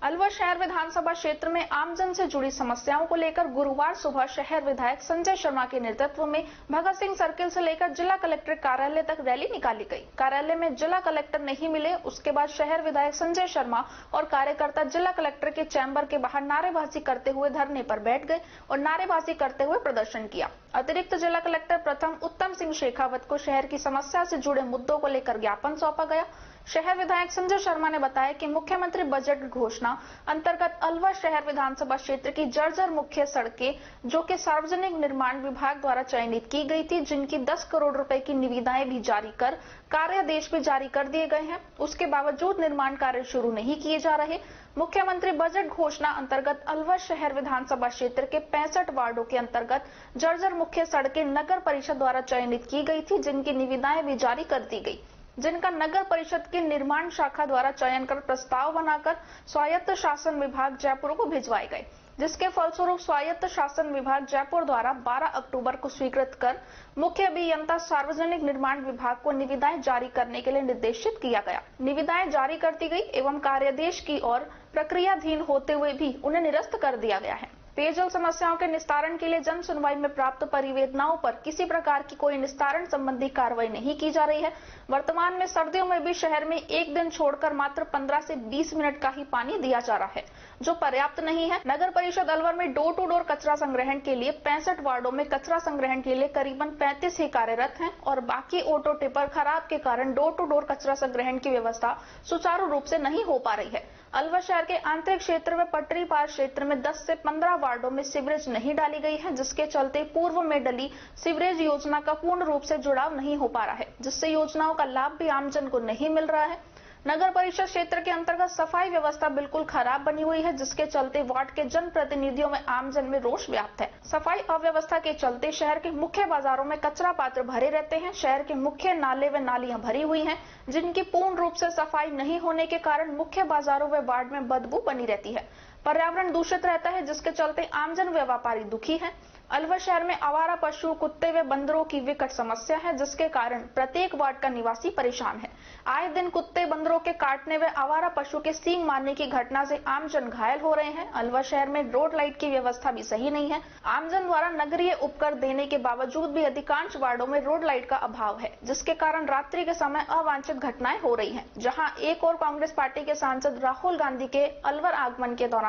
अलवर शहर विधानसभा क्षेत्र में आमजन से जुड़ी समस्याओं को लेकर गुरुवार सुबह शहर विधायक संजय शर्मा के नेतृत्व में भगत सिंह सर्किल से लेकर जिला कलेक्टर कार्यालय तक रैली निकाली गई। कार्यालय में जिला कलेक्टर नहीं मिले, उसके बाद शहर विधायक संजय शर्मा और कार्यकर्ता जिला कलेक्टर के चैम्बर के बाहर नारेबाजी करते हुए धरने पर बैठ गए और नारेबाजी करते हुए प्रदर्शन किया। अतिरिक्त जिला कलेक्टर प्रथम उत्तम सिंह शेखावत को शहर की समस्या से जुड़े मुद्दों को लेकर ज्ञापन सौंपा गया। शहर विधायक संजय शर्मा ने बताया कि मुख्यमंत्री बजट घोषणा अंतर्गत अलवर शहर विधानसभा क्षेत्र की जर्जर मुख्य सड़कें, जो कि सार्वजनिक निर्माण विभाग द्वारा चयनित की गई थी, जिनकी 10 करोड़ रुपए की निविदाएं भी जारी कर कार्यादेश भी जारी कर दिए गए हैं, उसके बावजूद निर्माण कार्य शुरू नहीं किए जा रहे। मुख्यमंत्री बजट घोषणा अंतर्गत अलवर शहर विधानसभा क्षेत्र के 65 वार्डों के अंतर्गत जर्जर मुख्य सड़कें नगर परिषद द्वारा चयनित की गई थी, जिनकी निविदाएं भी जारी कर दी गई, जिनका नगर परिषद की निर्माण शाखा द्वारा चयन कर प्रस्ताव बनाकर स्वायत्त शासन विभाग जयपुर को भिजवाए गए, जिसके फलस्वरूप स्वायत्त शासन विभाग जयपुर द्वारा 12 अक्टूबर को स्वीकृत कर मुख्य अभियंता सार्वजनिक निर्माण विभाग को निविदाएं जारी करने के लिए निर्देशित किया गया। निविदाएं जारी कर दी गई एवं कार्यादेश की और प्रक्रियाधीन होते हुए भी उन्हें निरस्त कर दिया गया है। पेयजल समस्याओं के निस्तारण के लिए जन सुनवाई में प्राप्त परिवेदनाओं पर किसी प्रकार की कोई निस्तारण संबंधी कार्रवाई नहीं की जा रही है। वर्तमान में सर्दियों में भी शहर में एक दिन छोड़कर मात्र 15 से 20 मिनट का ही पानी दिया जा रहा है, जो पर्याप्त नहीं है। नगर परिषद अलवर में डोर टू डोर कचरा संग्रहण के लिए 65 वार्डों में कचरा संग्रहण के लिए करीबन 35 ही कार्यरत हैं और बाकी ऑटो टिपर खराब के कारण डोर टू डोर कचरा संग्रहण की व्यवस्था सुचारू रूप से नहीं हो पा रही है। अलवर शहर के आंतरिक क्षेत्र में पटरी पार क्षेत्र में 10 से 15 वार्डों में सीवरेज नहीं डाली गई है, जिसके चलते पूर्व में डली सीवरेज योजना का पूर्ण रूप से जुड़ाव नहीं हो पा रहा है, जिससे योजनाओं का लाभ भी आमजन को नहीं मिल रहा है। नगर परिषद क्षेत्र के अंतर्गत सफाई व्यवस्था बिल्कुल खराब बनी हुई है, जिसके चलते वार्ड के जन प्रतिनिधियों में आमजन में रोष व्याप्त है। सफाई अव्यवस्था के चलते शहर के मुख्य बाजारों में कचरा पात्र भरे रहते हैं। शहर के मुख्य नाले व नालियां भरी हुई हैं, जिनकी पूर्ण रूप से सफाई नहीं होने के कारण मुख्य बाजारों व वार्ड में बदबू बनी रहती है। पर्यावरण दूषित रहता है, जिसके चलते आमजन व व्यापारी दुखी है। अलवर शहर में आवारा पशु, कुत्ते व बंदरों की विकट समस्या है, जिसके कारण प्रत्येक वार्ड का निवासी परेशान है। आए दिन कुत्ते बंदरों के काटने व आवारा पशु के सींग मारने की घटना से आमजन घायल हो रहे हैं। अलवर शहर में रोड लाइट की व्यवस्था भी सही नहीं है। आमजन द्वारा नगरीय उपकर देने के बावजूद भी अधिकांश वार्डों में रोड लाइट का अभाव है, जिसके कारण रात्रि के समय अवांछित घटनाएं हो रही है। जहाँ एक और कांग्रेस पार्टी के सांसद राहुल गांधी के अलवर आगमन के दौरान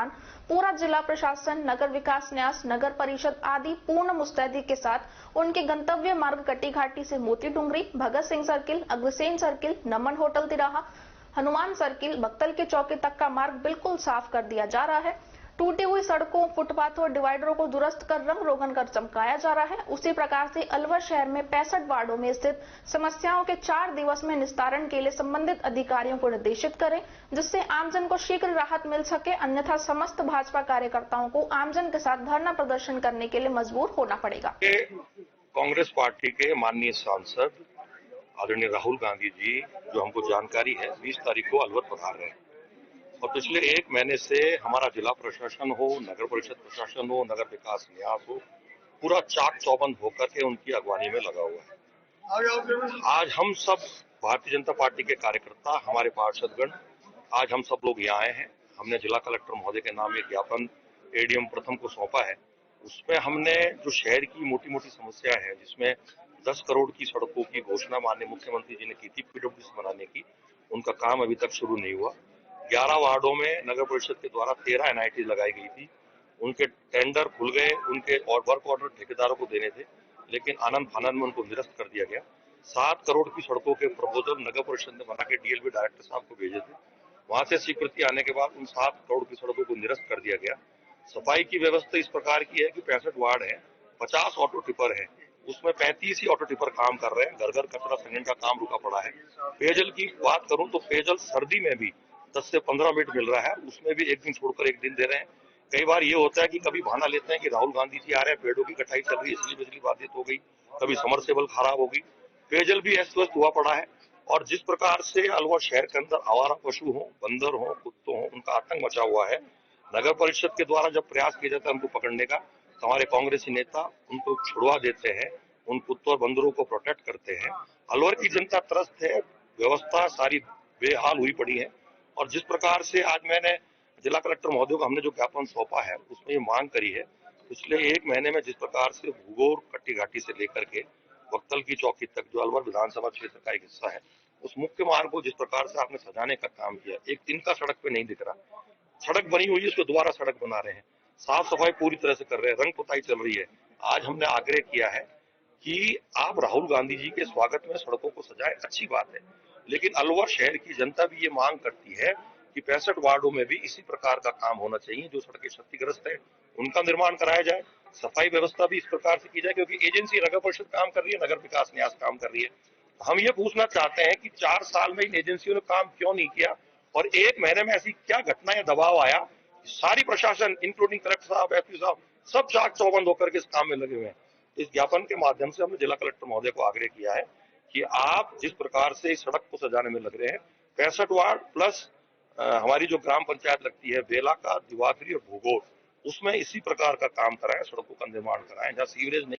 पूरा जिला प्रशासन, नगर विकास न्यास, नगर परिषद आदि पूर्ण मुस्तैदी के साथ उनके गंतव्य मार्ग कटी घाटी से मोती डुंगरी, भगत सिंह सर्किल, अग्रसेन सर्किल, नमन होटल तिराहा, हनुमान सर्किल, बख्तल के चौकी तक का मार्ग बिल्कुल साफ कर दिया जा रहा है। टूटी हुई सड़कों, फुटपाथों और डिवाइडरों को दुरुस्त कर रंग रोगन कर चमकाया जा रहा है। उसी प्रकार से अलवर शहर में 65 वार्डों में स्थित समस्याओं के 4 दिवस में निस्तारण के लिए संबंधित अधिकारियों को निर्देशित करें, जिससे आमजन को शीघ्र राहत मिल सके, अन्यथा समस्त भाजपा कार्यकर्ताओं को आमजन के साथ धरना प्रदर्शन करने के लिए मजबूर होना पड़ेगा। कांग्रेस पार्टी के माननीय सांसद आदरणीय राहुल गांधी जी, जो हमको जानकारी है 20 तारीख को अलवर पधार रहे हैं और पिछले 1 महीने से हमारा जिला प्रशासन हो, नगर परिषद प्रशासन हो, नगर विकास न्यास हो, पूरा चाक चौबंद होकर के उनकी अगवानी में लगा हुआ है। आज हम सब भारतीय जनता पार्टी के कार्यकर्ता, हमारे पार्षदगण, आज हम सब लोग यहाँ आए हैं। हमने जिला कलेक्टर महोदय के नाम एक ज्ञापन एडीएम प्रथम को सौंपा है। उसमें हमने जो शहर की मोटी मोटी समस्या है, जिसमें 10 करोड़ की सड़कों की घोषणा माननीय मुख्यमंत्री जी ने की थी पीडब्ल्यूडी बनाने की, उनका काम अभी तक शुरू नहीं हुआ। 11 वार्डों में नगर परिषद के द्वारा 13 एनआईटी लगाई गई थी, उनके टेंडर खुल गए, उनके और वर्क ऑर्डर ठेकेदारों को देने थे, लेकिन आनंद फानंद में उनको निरस्त कर दिया गया। 7 करोड़ की सड़कों के प्रपोजल नगर परिषद ने बना के डीएलबी डायरेक्टर साहब को भेजे थे, वहां से स्वीकृति आने के बाद उन 7 करोड़ की सड़कों को निरस्त कर दिया गया। सफाई की व्यवस्था इस प्रकार की है कि 65 वार्ड है, 50 ऑटो टिपर है, उसमें 35 ही ऑटो टिपर काम कर रहे हैं। घर घर कचरा संग्रहण का काम रुका पड़ा है। पेयजल की बात करूं तो पेयजल सर्दी में भी 10 से 15 मिनट मिल रहा है, उसमें भी एक दिन छोड़कर एक दिन दे रहे हैं। कई बार ये होता है कि कभी बहाना लेते हैं कि राहुल गांधी जी आ रहे हैं, पेड़ों की कटाई चल रही है इसलिए बिजली बाधित हो गई, कभी समरसेबल खराब हो गई। पेयजल भी अस्त व्यस्त हुआ पड़ा है और जिस प्रकार से अलवर शहर के अंदर आवारा पशु हो, बंदर हो, कुत्तों हो, उनका आतंक मचा हुआ है। नगर परिषद के द्वारा जब प्रयास किया जाता है उनको पकड़ने का, तो हमारे कांग्रेसी नेता उनको छुड़वा देते हैं, उन कुत्तों और बंदरों को प्रोटेक्ट करते हैं। अलवर की जनता त्रस्त है, व्यवस्था सारी बेहाल हुई पड़ी है और जिस प्रकार से आज मैंने जिला कलेक्टर महोदय को हमने जो ज्ञापन सौंपा है उसमें ये मांग करी है पिछले 1 महीने में जिस प्रकार से भूगोर कट्टी घाटी से लेकर के वक्तल की चौकी तक जो अलवर विधानसभा क्षेत्र का एक हिस्सा है उस मुख्य मार्ग को जिस प्रकार से आपने सजाने का काम किया, एक तिनका सड़क पे नहीं दिख रहा, सड़क बनी हुई है उसको दोबारा सड़क बना रहे हैं, साफ सफाई पूरी तरह से कर रहे हैं, रंग पुताई चल रही है। आज हमने आग्रह किया है कि आप राहुल गांधी जी के स्वागत में सड़कों को सजाएं, अच्छी बात है, लेकिन अलवर शहर की जनता भी ये मांग करती है कि 65 वार्डों में भी इसी प्रकार का काम होना चाहिए। जो सड़कें क्षतिग्रस्त है उनका निर्माण कराया जाए, सफाई व्यवस्था भी इस प्रकार से की जाए, क्योंकि एजेंसी नगर परिषद काम कर रही है, नगर विकास न्यास काम कर रही है। हम ये पूछना चाहते हैं कि 4 साल में इन एजेंसियों ने काम क्यों नहीं किया और 1 महीने में ऐसी क्या घटना या दबाव आया, सारी प्रशासन इंक्लूडिंग कलेक्टर साहब, एसपी साहब, सब चाक चौबंद होकर के इस काम में लगे हुए हैं। इस ज्ञापन के माध्यम से हमने जिला कलेक्टर महोदय को आग्रह किया है कि आप जिस प्रकार से इस सड़क को सजाने में लग रहे हैं, 65 वार्ड प्लस हमारी जो ग्राम पंचायत लगती है बेला का, दिवाकरी और भूगोर, उसमें इसी प्रकार का काम कराएं, सड़कों का निर्माण कराएं, जहाँ सीवरेज नहीं